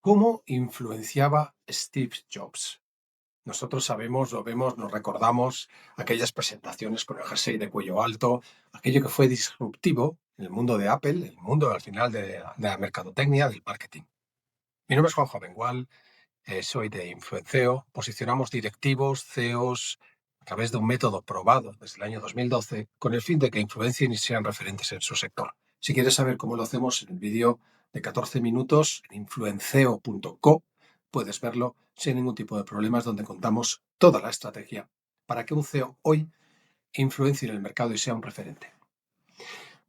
¿Cómo influenciaba Steve Jobs? Nosotros sabemos, lo vemos, nos recordamos aquellas presentaciones con el jersey de cuello alto, aquello que fue disruptivo en el mundo de Apple, el mundo al final de la mercadotecnia, del marketing. Mi nombre es Juanjo Bengual, soy de Influenceo, posicionamos directivos, CEOs, a través de un método probado desde el año 2012, con el fin de que influencien y sean referentes en su sector. Si quieres saber cómo lo hacemos en el vídeo de 14 minutos en influenceo.co, puedes verlo sin ningún tipo de problemas, donde contamos toda la estrategia para que un CEO hoy influencie en el mercado y sea un referente.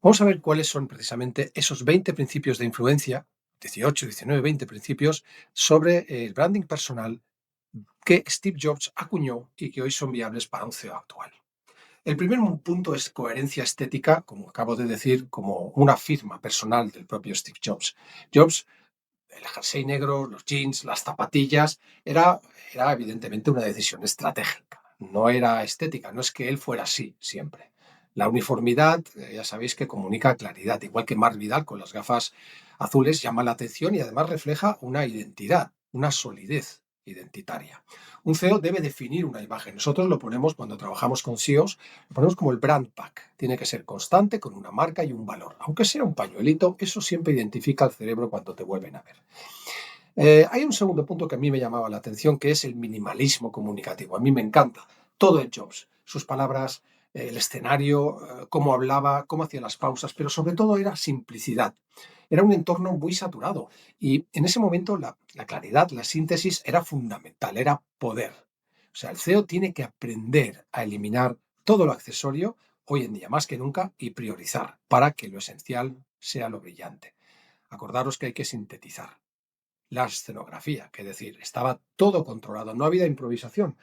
Vamos a ver cuáles son precisamente esos 20 principios de influencia, 18, 19, 20 principios sobre el branding personal que Steve Jobs acuñó y que hoy son viables para un CEO actual. El primer punto es coherencia estética, como acabo de decir, como una firma personal del propio Steve Jobs. Jobs, el jersey negro, los jeans, las zapatillas, era evidentemente una decisión estratégica. No era estética, no es que él fuera así siempre. La uniformidad, ya sabéis que comunica claridad, igual que Marc Vidal con las gafas azules llama la atención y además refleja una identidad, una solidez identitaria. Un CEO debe definir una imagen. Nosotros lo ponemos cuando trabajamos con CEOs, lo ponemos como el brand pack. Tiene que ser constante, con una marca y un valor. Aunque sea un pañuelito, eso siempre identifica al cerebro cuando te vuelven a ver. Hay un segundo punto que a mí me llamaba la atención, que es el minimalismo comunicativo. A mí me encanta. Todo en Jobs. Sus palabras, el escenario, cómo hablaba, cómo hacía las pausas, pero sobre todo era simplicidad. Era un entorno muy saturado y en ese momento la claridad, la síntesis era fundamental, era poder. O sea, el CEO tiene que aprender a eliminar todo lo accesorio hoy en día, más que nunca, y priorizar para que lo esencial sea lo brillante. Acordaros que hay que sintetizar la escenografía, que decir, estaba todo controlado, no había improvisación.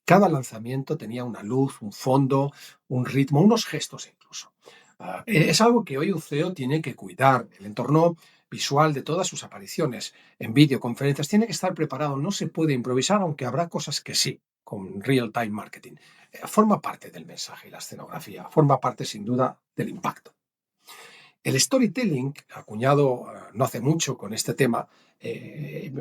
Cada lanzamiento tenía una luz, un fondo, un ritmo, unos gestos incluso. Es algo que hoy un CEO tiene que cuidar. El entorno visual de todas sus apariciones en videoconferencias tiene que estar preparado. No se puede improvisar, aunque habrá cosas que sí, con real-time marketing. Forma parte del mensaje, la escenografía, forma parte sin duda del impacto. El storytelling, acuñado no hace mucho con este tema,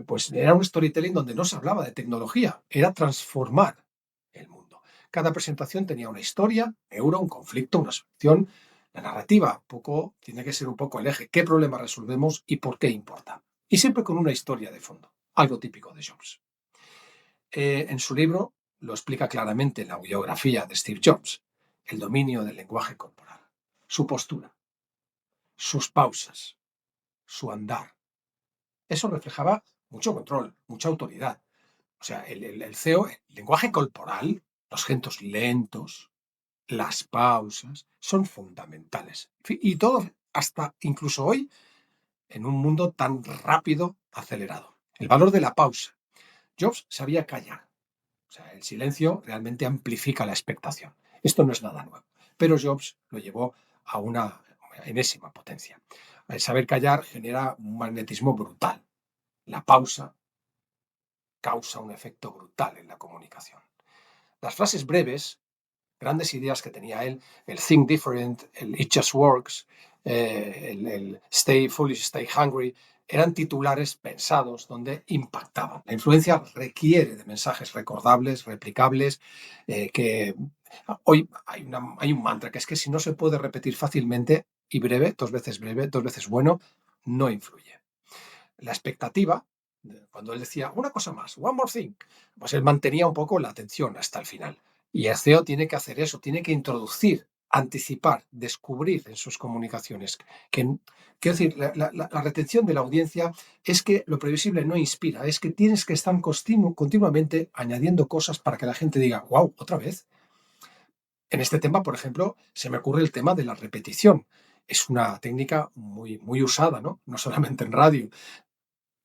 pues era un storytelling donde no se hablaba de tecnología, era transformar el mundo. Cada presentación tenía una historia, un conflicto, una solución. La narrativa tiene que ser un poco el eje. ¿Qué problema resolvemos y por qué importa? Y siempre con una historia de fondo, algo típico de Jobs. En su libro lo explica claramente en la biografía de Steve Jobs, el dominio del lenguaje corporal, su postura, sus pausas, su andar. Eso reflejaba mucho control, mucha autoridad. O sea, el CEO, el lenguaje corporal, los gestos lentos, las pausas, son fundamentales. Y todo, hasta incluso hoy, en un mundo tan rápido, acelerado. El valor de la pausa. Jobs sabía callar. O sea, el silencio realmente amplifica la expectación. Esto no es nada nuevo. Pero Jobs lo llevó a una enésima potencia. El saber callar genera un magnetismo brutal. La pausa causa un efecto brutal en la comunicación. Las frases breves, grandes ideas que tenía él, el think different, el it just works, el stay foolish, stay hungry, eran titulares pensados donde impactaban. La influencia requiere de mensajes recordables, replicables, que hoy hay un mantra que es que si no se puede repetir fácilmente y breve, dos veces bueno, no influye. La expectativa, cuando él decía una cosa más, one more thing, pues él mantenía un poco la atención hasta el final. Y el CEO tiene que hacer eso, tiene que introducir, anticipar, descubrir en sus comunicaciones. Quiero decir, la retención de la audiencia es que lo previsible no inspira, es que tienes que estar continuamente añadiendo cosas para que la gente diga, wow, otra vez. En este tema, por ejemplo, se me ocurre el tema de la repetición. Es una técnica muy, muy usada, ¿no? No solamente en radio.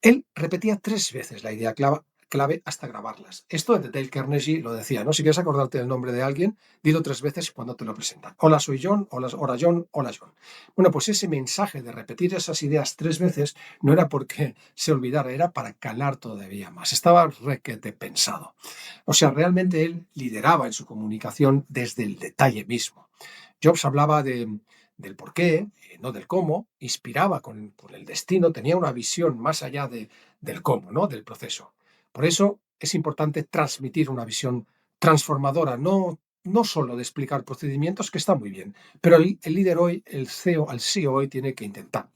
Él repetía 3 veces la idea clave hasta grabarlas. Esto de Dale Carnegie lo decía, ¿no? Si quieres acordarte del nombre de alguien, dilo 3 veces cuando te lo presentan. Hola, soy John, hola John, hola John. Bueno, pues ese mensaje de repetir esas ideas 3 veces no era porque se olvidara, era para calar todavía más. Estaba requete pensado. O sea, realmente él lideraba en su comunicación desde el detalle mismo. Jobs hablaba del por qué, no del cómo, inspiraba con el destino, tenía una visión más allá del cómo, ¿no? Del proceso. Por eso es importante transmitir una visión transformadora, no solo de explicar procedimientos, que está muy bien, pero el líder hoy, el CEO, al CEO hoy tiene que intentarlo.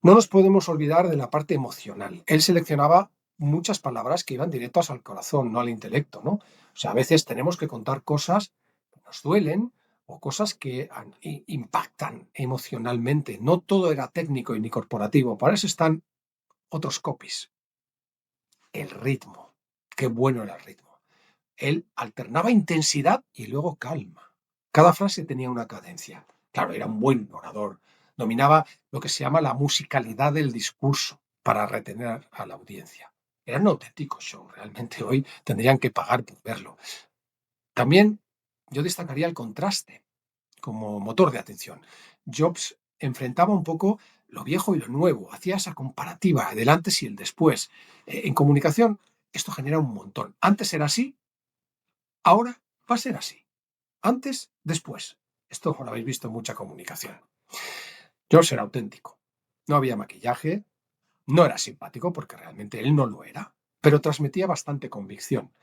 No nos podemos olvidar de la parte emocional. Él seleccionaba muchas palabras que iban directas al corazón, no al intelecto, ¿no? O sea, a veces tenemos que contar cosas que nos duelen o cosas que impactan emocionalmente. No todo era técnico y ni corporativo. Para eso están otros copies. El ritmo. Qué bueno era el ritmo. Él alternaba intensidad y luego calma. Cada frase tenía una cadencia. Claro, era un buen orador. Dominaba lo que se llama la musicalidad del discurso para retener a la audiencia. Era un auténtico show. Realmente hoy tendrían que pagar por verlo. También yo destacaría el contraste como motor de atención. Jobs enfrentaba un poco lo viejo y lo nuevo, hacía esa comparativa del antes y el después. En comunicación esto genera un montón. Antes era así, ahora va a ser así. Antes, después. Esto lo habéis visto en mucha comunicación. George era auténtico. No había maquillaje, no era simpático porque realmente él no lo era, pero transmitía bastante convicción.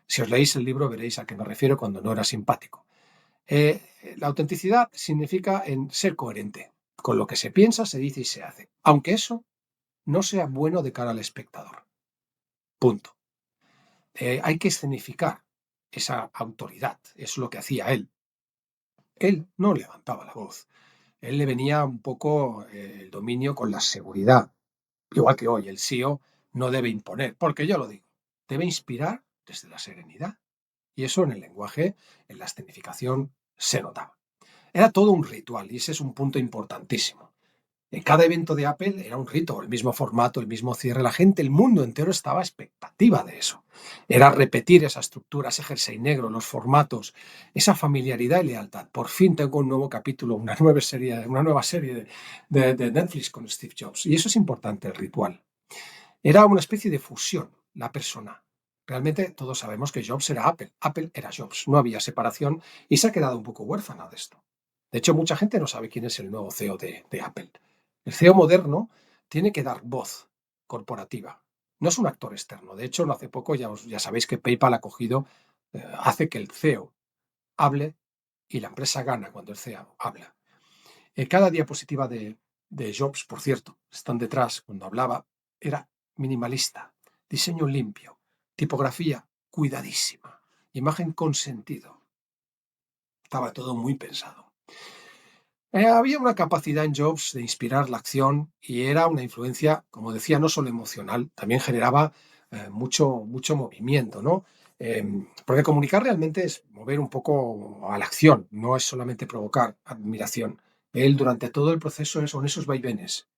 Si os leéis el libro veréis a qué me refiero cuando no era simpático. La autenticidad significa en ser coherente con lo que se piensa, se dice y se hace, aunque eso no sea bueno de cara al espectador. Punto. Hay que escenificar esa autoridad, es lo que hacía él. Él no levantaba la voz. Él le venía un poco el dominio con la seguridad. Igual que hoy, el CEO no debe imponer, porque yo lo digo, debe inspirar desde la serenidad. Y eso en el lenguaje, en la escenificación, se notaba. Era todo un ritual y ese es un punto importantísimo. En cada evento de Apple era un rito, el mismo formato, el mismo cierre. La gente, el mundo entero estaba a expectativa de eso. Era repetir esa estructura, ese jersey negro, los formatos, esa familiaridad y lealtad. Por fin tengo un nuevo capítulo, una nueva serie de Netflix con Steve Jobs. Y eso es importante, el ritual. Era una especie de fusión, la persona. Realmente todos sabemos que Jobs era Apple, Apple era Jobs, no había separación y se ha quedado un poco huérfana de esto. De hecho, mucha gente no sabe quién es el nuevo CEO de Apple. El CEO moderno tiene que dar voz corporativa. No es un actor externo. De hecho, no hace poco ya sabéis que PayPal ha cogido, hace que el CEO hable y la empresa gana cuando el CEO habla. Cada diapositiva de Jobs, por cierto, están detrás, cuando hablaba, era minimalista, diseño limpio, tipografía cuidadísima, imagen con sentido. Estaba todo muy pensado. Había una capacidad en Jobs de inspirar la acción y era una influencia, como decía, no solo emocional, también generaba mucho movimiento, ¿no? Porque comunicar realmente es mover un poco a la acción, no es solamente provocar admiración. Él durante todo el proceso son esos vaivenes.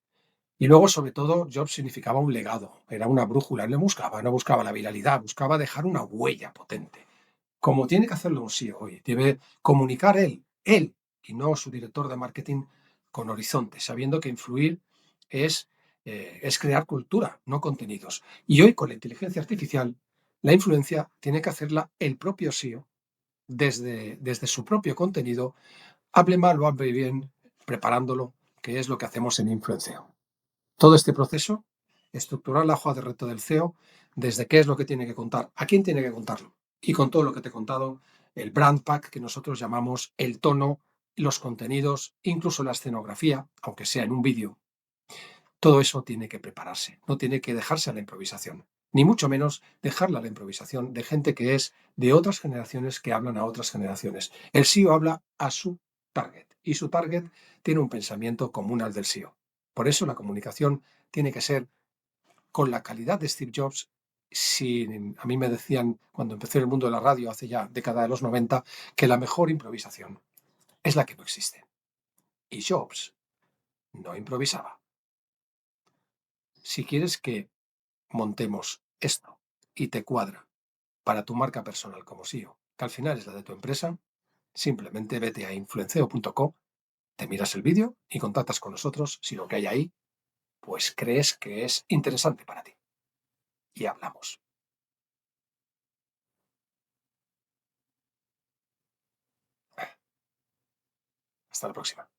Y luego, sobre todo, Jobs significaba un legado, era una brújula, él no buscaba la viralidad, buscaba dejar una huella potente como tiene que hacerlo un CEO hoy. Debe comunicar él, y no su director de marketing con horizonte, sabiendo que influir es, es crear cultura, no contenidos. Y hoy con la inteligencia artificial, la influencia tiene que hacerla el propio CEO desde su propio contenido, hable mal o hable bien, preparándolo, que es lo que hacemos en Influenceo. Todo este proceso, estructurar la hoja de reto del CEO, desde qué es lo que tiene que contar, a quién tiene que contarlo. Y con todo lo que te he contado, el brand pack que nosotros llamamos el tono, los contenidos, incluso la escenografía, aunque sea en un vídeo, todo eso tiene que prepararse, no tiene que dejarse a la improvisación, ni mucho menos dejarla a la improvisación de gente que es de otras generaciones que hablan a otras generaciones. El CEO habla a su target y su target tiene un pensamiento común al del CEO. Por eso la comunicación tiene que ser con la calidad de Steve Jobs. Si a mí me decían cuando empecé en el mundo de la radio hace ya década de los 90 que la mejor improvisación es la que no existe. Y Jobs no improvisaba. Si quieres que montemos esto y te cuadra para tu marca personal como CEO, que al final es la de tu empresa, simplemente vete a influenceo.co, te miras el vídeo y contactas con nosotros si lo que hay ahí, pues crees que es interesante para ti. Y hablamos. Hasta la próxima.